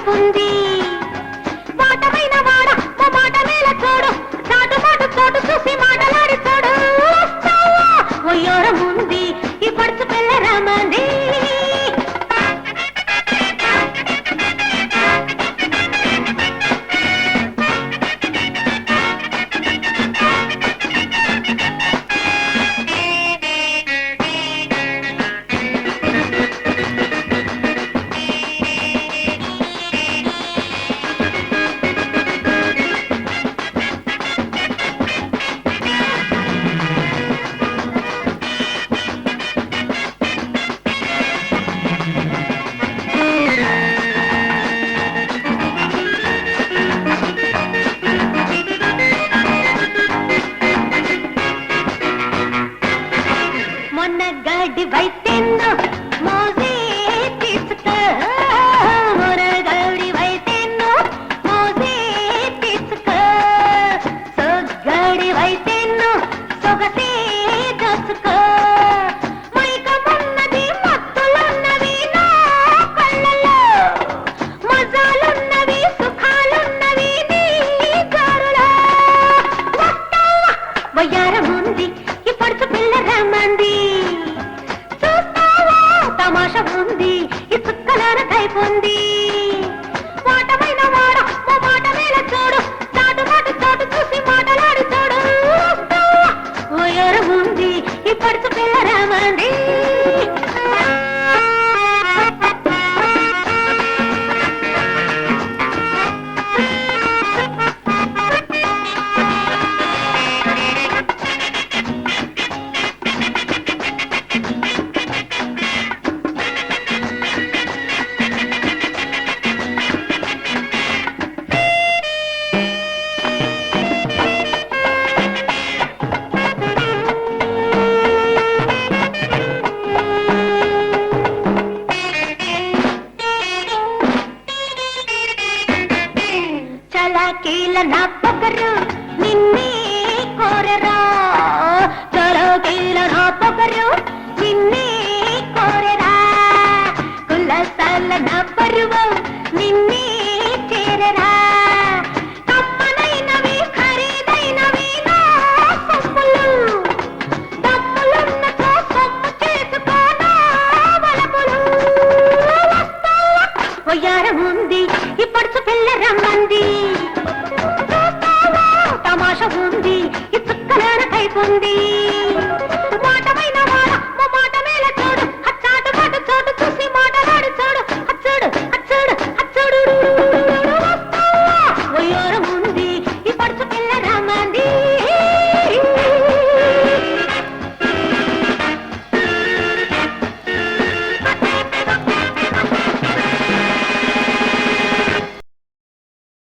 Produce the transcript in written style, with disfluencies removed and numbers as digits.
కైపుంది వాటమైన వాడ మా మాట మేల చూడు చాటు మాటు చోటు చూసి మాటలాడి చూడు వయ్యోరం ఉంది ఈ పడుచు పిల్ల రామంది గడి వైతెన్ను మోజే తీసుకో గడి వైతెన్ను మోజే తీసుకో సొగ్గడి వైతెన్ను సొగసే దోచుకో మైకమున్నది మత్తులున్నవి నా కళ్ళలో మజాలున్నవి సుఖాలున్నవి నీ గారులో వయ్యారముంది ఈ పడుచు పిల్ల రమ్మంది తమాషా ఉంది ఈ చుక్కలాన కైపుంది వాటమైన వాడ మా మాట మేల చూడు చాటు మాటు చోటు చూసి మాటలాడి చూడు ఓయరం ఉంది ఈ పడుచు పిల్ల రామంది చలాకీల నా పొగరు నిన్నే కోరరా చలాకీల నా పొగరు నిన్నే కోరరా కులసాల నా పరువు నిన్నే చేరరా కమ్మనైనవి ఖరీదైనవి నా సొమ్ములు దమ్ములున్నతో సొమ్ము చేసుకోనా వలపులు వయ్యారం ఉంది ఈ పడుచు పిల్ల రమ్మంది తమాషా ఉంది ఈ చుక్కలాన కైపుంది